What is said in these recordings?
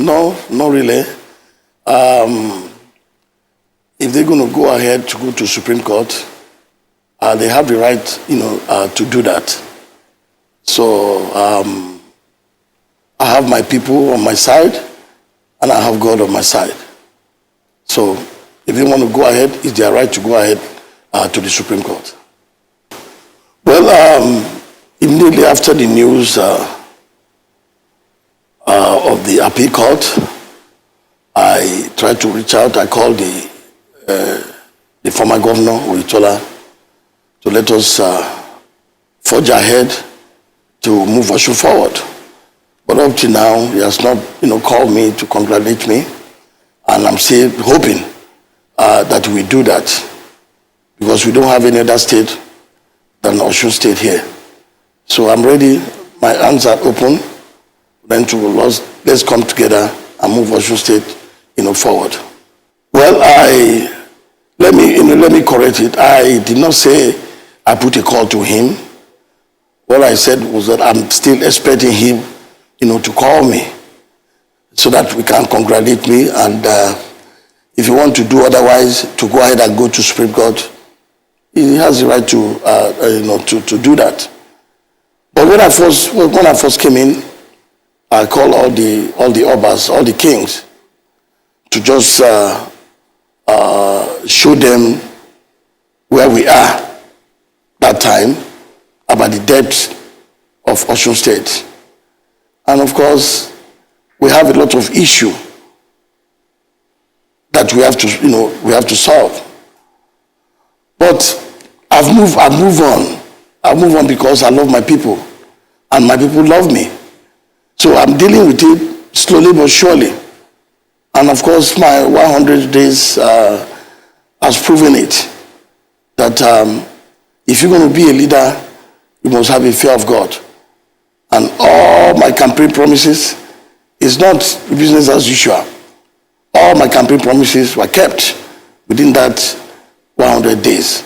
No, not really. If they're going to go ahead to go to Supreme Court, they have the right, to do that. So I have my people on my side, and I have God on my side. So if they want to go ahead, it's their right to go ahead to the Supreme Court. Well, immediately after the news of the appeal court, I tried to reach out. I called the former governor, Oyetola, to let us forge ahead to move Osun forward. But up to now, he has not, called me to congratulate me, and I'm still hoping that we do that, because we don't have any other state than Osun State here. So I'm ready. My hands are open. Then let's come together and move Osun State, forward. Well, let me correct it. I did not say I put a call to him. What I said was that I'm still expecting him, to call me so that we can congratulate me. And if you want to do otherwise, to go ahead and go to Supreme Court, he has the right to do that. But when I first came in, I called all the obas, all the kings, to just show them where we are that time, about the depth of Osun State. And of course, we have a lot of issue that we have to solve. But I've moved on. I move on because I love my people, and my people love me. So I'm dealing with it slowly but surely. And of course, my 100 days has proven it, that if you're going to be a leader, you must have a fear of God. And all my campaign promises is not business as usual. All my campaign promises were kept within that 100 days.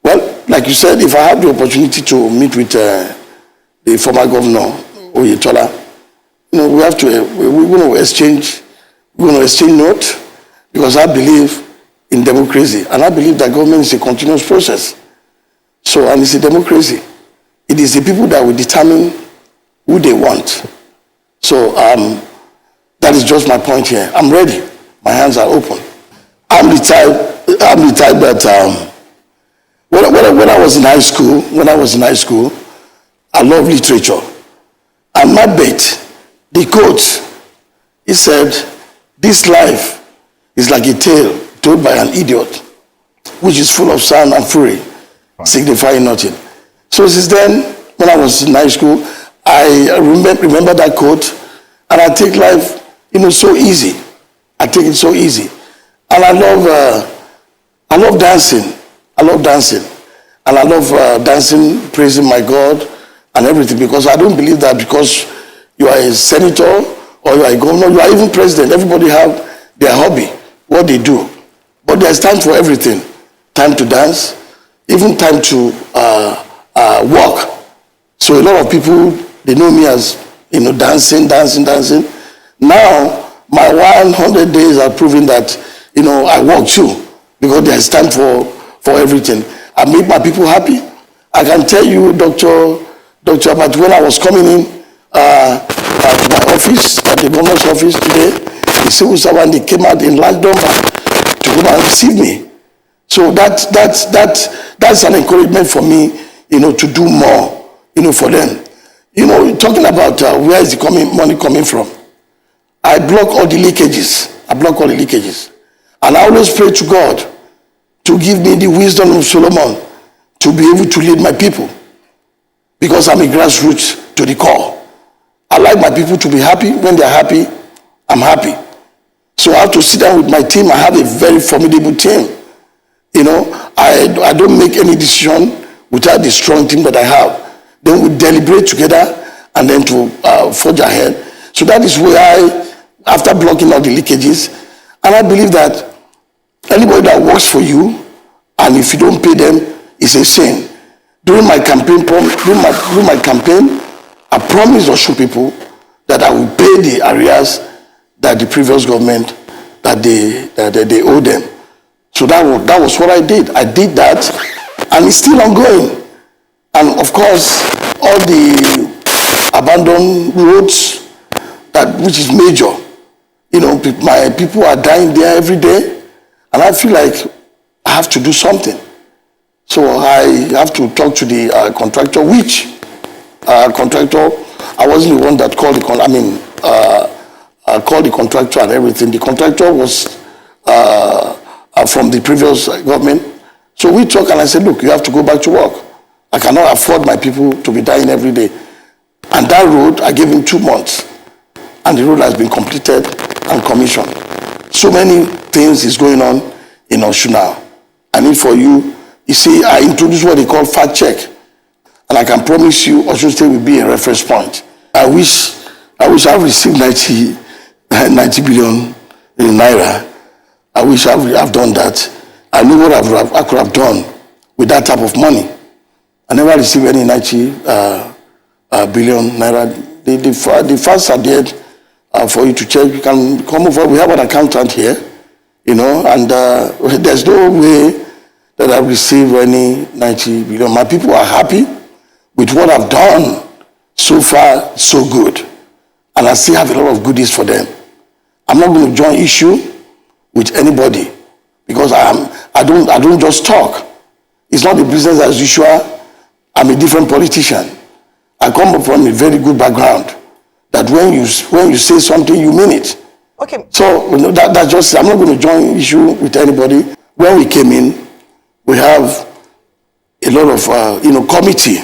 Well, like you said, if I have the opportunity to meet with the former governor, Oyetola, we're going to exchange notes, because I believe in democracy, and I believe that government is a continuous process. So, and it's a democracy. It is the people that will determine who they want. So that is just my point here. I'm ready. My hands are open. I'm the type that when I was in high school, I love literature. And my bet, the quote, he said, "This life is like a tale told by an idiot, which is full of sound and fury, signifying nothing." So since then, when I was in high school, I remember that quote, and I take life, so easy. I take it so easy. And I love dancing. And I love dancing, praising my God and everything, because I don't believe that because you are a senator or you are a governor, you are even president, everybody have their hobby, what they do. But there's time for everything. Time to dance, even time to walk. So a lot of people, they know me as, dancing. Now, my 100 days are proving that, I walk too, because there's time for everything. I make my people happy. I can tell you, Dr. But when I was coming in at my office, at the governor's office today, the civil servant, they came out in large number to come and receive me. So that's an encouragement for me, to do more, for them. Talking about where is the money coming from, I block all the leakages. And I always pray to God to give me the wisdom of Solomon to be able to lead my people, because I'm a grassroots to the core. I like my people to be happy. When they're happy, I'm happy. So I have to sit down with my team. I have a very formidable team. I don't make any decision without the strong team that I have. Then we deliberate together and then to forge ahead. So that is where after blocking all the leakages, and I believe that anybody that works for you, and if you don't pay them, it's a sin. During my campaign, I promised Osun people that I will pay the arrears that the previous government, that they owe them. So that was what I did. I did that, and it's still ongoing. And of course, all the abandoned roads, which is major, my people are dying there every day, and I feel like I have to do something. So I have to talk to the contractor, which contractor, I wasn't the one that called called the contractor and everything. The contractor was from the previous government. So we talked, and I said, look, you have to go back to work. I cannot afford my people to be dying every day. And that road, I gave him 2 months. And the road has been completed and commissioned. So many things is going on in Osun now. I need for you see, I introduced what they call fact check. And I can promise you, Osun State will be a reference point. I wish I've received 90 billion in Naira. I wish I've done that. I know what I could have done with that type of money. I never received any 90 billion Naira. The facts are there for you to check. You can come over. We have an accountant here, and there's no way that I've received any 90 billion. My people are happy with what I've done so far, so good. And I still have a lot of goodies for them. I'm not going to join issue with anybody because I don't just talk. It's not the business as usual. I'm a different politician. I come from a very good background that when you say something, you mean it. Okay. So that's just, I'm not going to join issue with anybody. When we came in, we have a lot of committee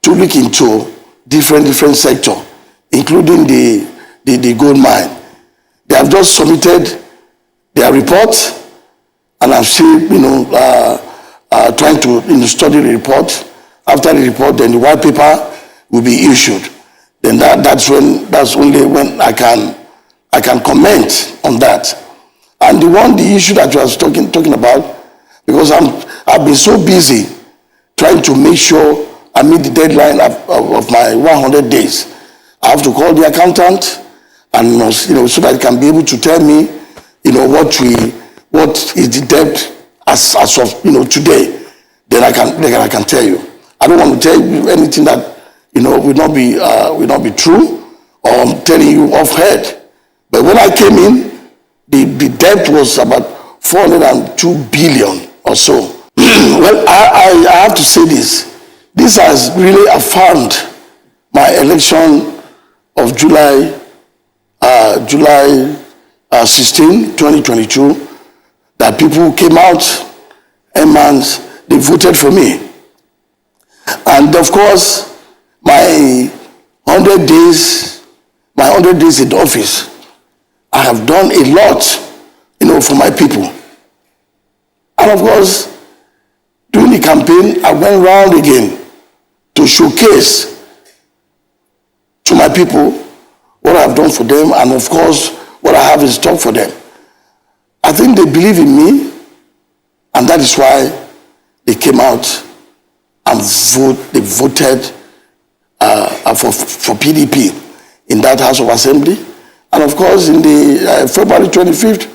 to look into different sector, including the gold mine. They have just submitted their report, and I'm still trying to study the report. After the report, then the white paper will be issued. Then that's only when I can comment on that. And the issue that you was talking about, because I've been so busy trying to make sure I meet the deadline of my 100 days. I have to call the accountant, and so that he can be able to tell me, what is the debt as of today. Then I can tell you. I don't want to tell you anything that will not be true, or I'm telling you off head. But when I came in, the debt was about 402 billion or so. Well, I have to say this. This has really affirmed my election of July 16, 2022, that people came out and they voted for me. And of course, my 100 days in the office, I have done a lot, for my people. And of course, during the campaign, I went round again to showcase to my people what I've done for them, and of course, what I have in stock for them. I think they believe in me, and that is why they came out and voted for PDP in that House of Assembly. And of course, in the February 25th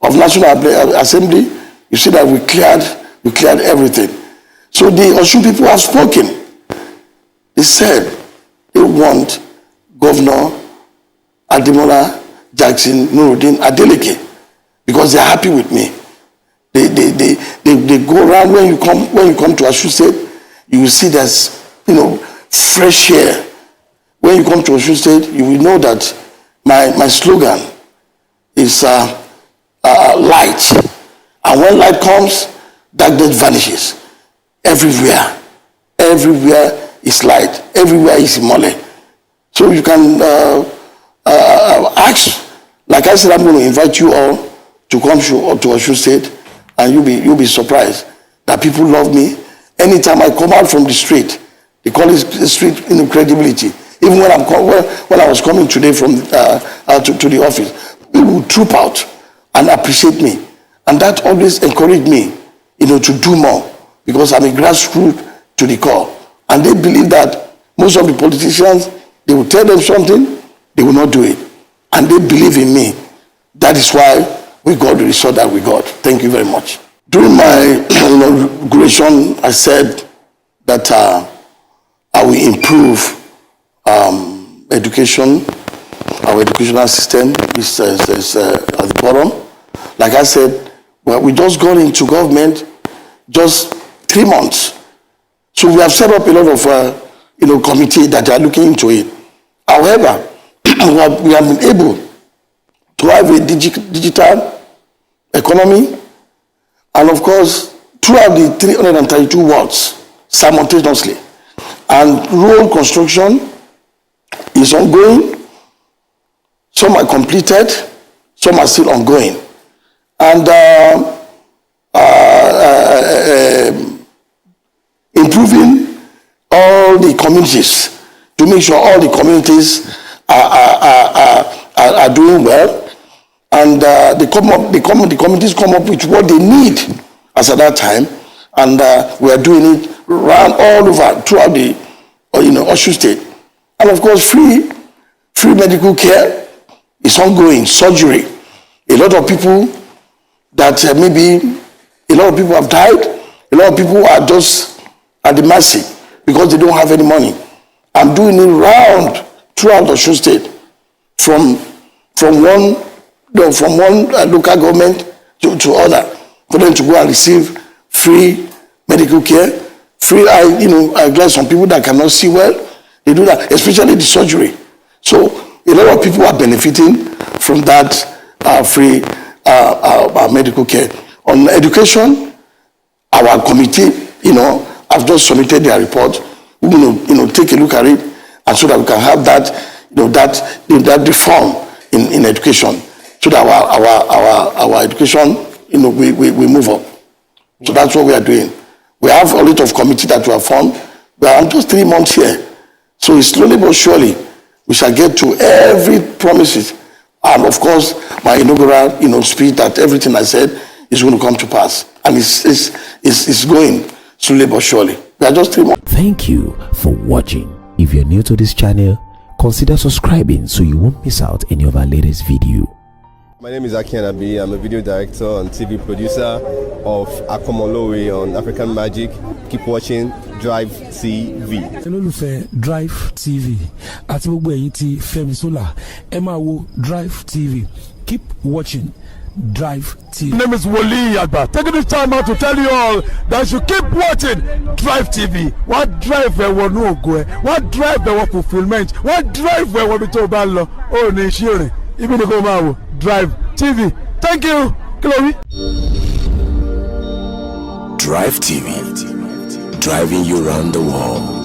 of National Assembly, you see that we cleared everything. So the Osun people have spoken. They said they want Governor Ademola Adeleke because they're happy with me. They go around. When you come to Osun State, you will see there's fresh air. When you come to Osun State, you will know that my slogan is light. And when light comes, darkness vanishes. Everywhere is light. Everywhere is mole. So you can ask. Like I said, I'm going to invite you all to come to Osun State, and you'll be surprised that people love me. Anytime I come out from the street, they call it the street credibility. Even when I was coming today from to the office, people would troop out and appreciate me, and that always encouraged me, to do more, because I'm a grassroots to the core, and they believe that most of the politicians, they will tell them something, they will not do it. and they believe in me. That is why we got the result that we got. Thank you very much. During my inauguration, I said that I will improve education. Our educational system is at the bottom. Like I said, well, we just got into government just 3 months. So we have set up a lot of committee that are looking into it. However, we have been able to have a digital economy, and of course, throughout the 332 wards simultaneously. And road construction is ongoing. Some are completed, some are still ongoing. And improving all the communities to make sure all the communities are doing well, and the communities come up with what they need as at that time, and we are doing it around all over throughout the Osun State. And of course, free medical care is ongoing. Surgery, a lot of people that maybe a lot of people have died, a lot of people are just at the mercy because they don't have any money. I'm doing it round throughout Osun State, from one local government to other, for them to go and receive free medical care, free eyeglass. Some people that cannot see well, they do that, especially the surgery. So a lot of people are benefiting from that free medical care. On education, our committee, have just submitted their report. We're going to take a look at it, and so that we can have that, that reform in education, so that our education, we move up. So that's what we are doing. We have a lot of committee that we have formed. We are just 3 months here, so slowly but surely we shall get to every promises, and of course my inaugural, speech that everything I said is going to come to pass, and it's going slowly but surely. We are just 3 months. Thank you for watching. If you're new to this channel, consider subscribing so you won't miss out any of our latest video. My name is Ademola. I'm a video director and TV producer of Akomolowe on African Magic. Keep watching Drivetv. olólùfẹ́ Drivetv àti gbogbo ẹ̀yin tí Fẹ́mi Sola ẹ máa wo Drivetv. Keep watching Drivetv. My name is Wole Agba. Taking this time out to tell you all that you keep watching Drivetv. What drive ẹ̀wọ̀ ní ògo ẹ̀? What drive ẹ̀wọ̀ fulfilment? What drive ẹ̀wọ̀ bí tó o bá lọ? Ó ní iṣẹ́ rẹ̀. Ibi ni kò máa wò Drivetv. Thank you. Chloe. Drivetv, driving you around the world.